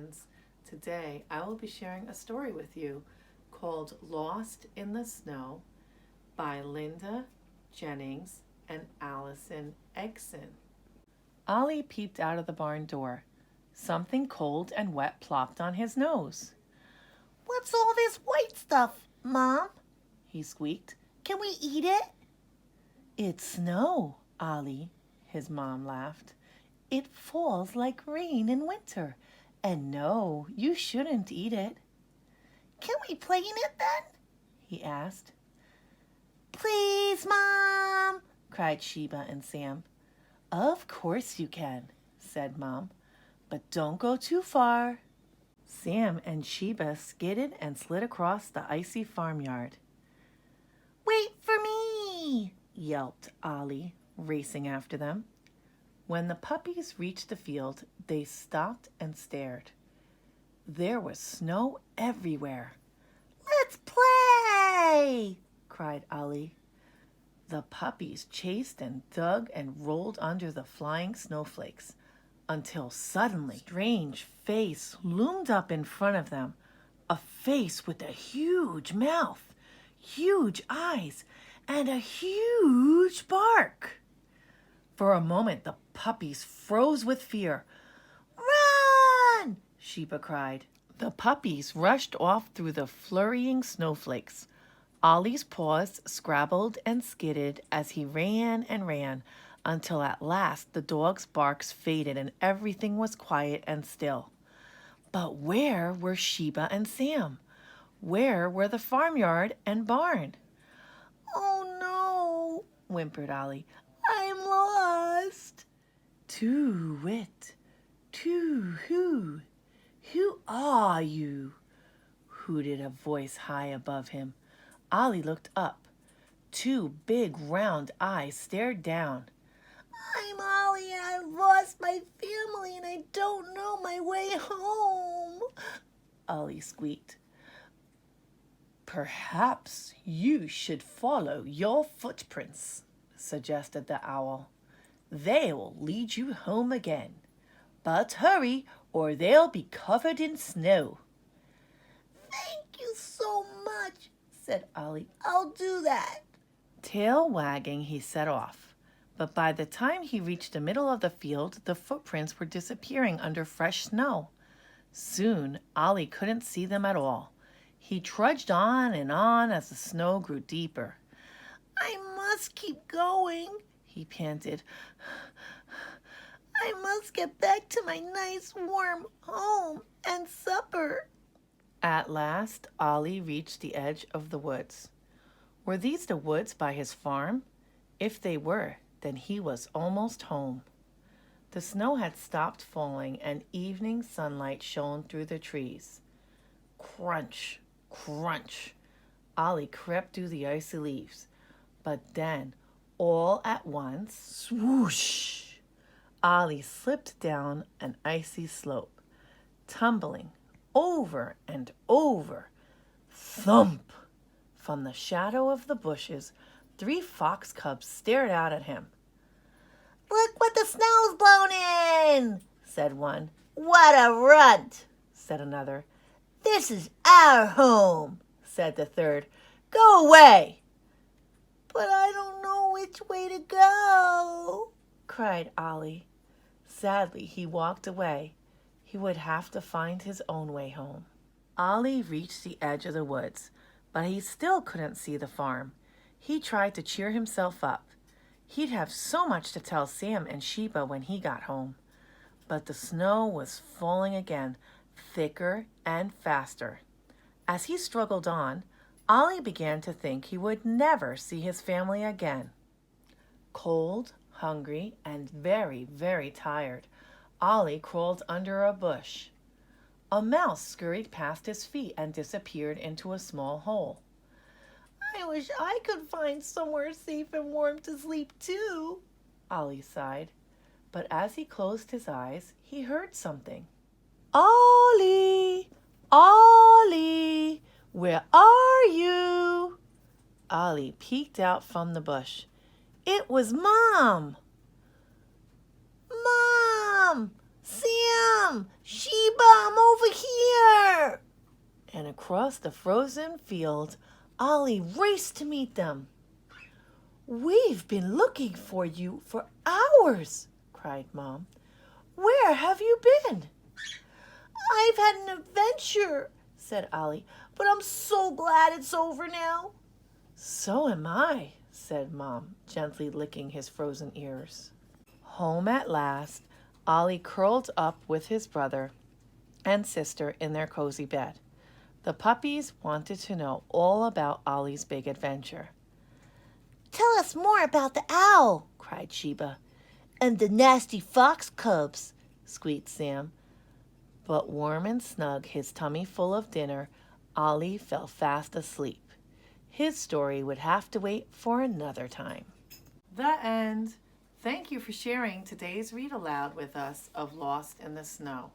friends. Today I will be sharing a story with you called Lost in the Snow by Linda Jennings and Allison Egson. Ollie peeped out of the barn door. Something cold and wet plopped on his nose. "What's all this white stuff, Mom?" He squeaked. "Can we eat it?" "It's snow, Ollie," his mom laughed. "It falls like rain in winter, and no, you shouldn't eat it." "Can we play in it then?" he asked. "Please, Mom," cried Sheba and Sam. "Of course you can," said Mom, "but don't go too far." Sam and Sheba skidded and slid across the icy farmyard. "Wait for me," yelped Ollie, racing after them. When the puppies reached the field, they stopped and stared. There was snow everywhere. "Let's play!" cried Ollie. The puppies chased and dug and rolled under the flying snowflakes until suddenly a strange face loomed up in front of them, a face with a huge mouth, huge eyes, and a huge bark. For a moment the puppies froze with fear. "Run!" Sheba cried. The puppies rushed off through the flurrying snowflakes. Ollie's paws scrabbled and skidded as he ran and ran, until at last the dog's barks faded and everything was quiet and still. But where were Sheba and Sam? Where were the farmyard and barn? "Oh no," whimpered Ollie. "I'm lost." "Too-wit, too-hoo, who are you?" hooted a voice high above him. Ollie looked up. Two big round eyes stared down. "I'm Ollie and I've lost my family and I don't know my way home," Ollie squeaked. "Perhaps you should follow your footprints," suggested the owl. "They will lead you home again. But hurry, or they'll be covered in snow." "Thank you so much," said Ollie. "I'll do that." Tail wagging, he set off. But by the time he reached the middle of the field, the footprints were disappearing under fresh snow. Soon, Ollie couldn't see them at all. He trudged on as the snow grew deeper. "I must keep going," he panted. "I must get back to my nice warm home and supper." At last, Ollie reached the edge of the woods. Were these the woods by his farm? If they were, then he was almost home. The snow had stopped falling and evening sunlight shone through the trees. Crunch, crunch. Ollie crept through the icy leaves. But then, all at once, swoosh! Ollie slipped down an icy slope, tumbling over and over. Thump! From the shadow of the bushes, 3 fox cubs stared out at him. "Look what the snow's blown in," said one. "What a runt," said another. "This is our home," said the third. "Go away." "But I don't know which way to go," cried Ollie. Sadly, he walked away. He would have to find his own way home. Ollie reached the edge of the woods, but he still couldn't see the farm. He tried to cheer himself up. He'd have so much to tell Sam and Sheba when he got home. But the snow was falling again, thicker and faster. As he struggled on, Ollie began to think he would never see his family again. Cold, hungry, and very, very tired, Ollie crawled under a bush. A mouse scurried past his feet and disappeared into a small hole. "I wish I could find somewhere safe and warm to sleep too," Ollie sighed. But as he closed his eyes, he heard something. "Ollie! Ollie! Where are you?" Ollie peeked out from the bush. It was Mom! "Mom! Sam! Sheba, I'm over here! And across the frozen field, Ollie raced to meet them. "We've been looking for you for hours," cried Mom. "Where have you been?" "I've had an adventure," said Ollie, "but I'm so glad it's over now." "So am I," said Mom, gently licking his frozen ears. Home at last, Ollie curled up with his brother and sister in their cozy bed. The puppies wanted to know all about Ollie's big adventure. "Tell us more about the owl," cried Sheba. "And the nasty fox cubs," squeaked Sam. But warm and snug, his tummy full of dinner, Ollie fell fast asleep. His story would have to wait for another time. The end. Thank you for sharing today's read aloud with us of Lost in the Snow.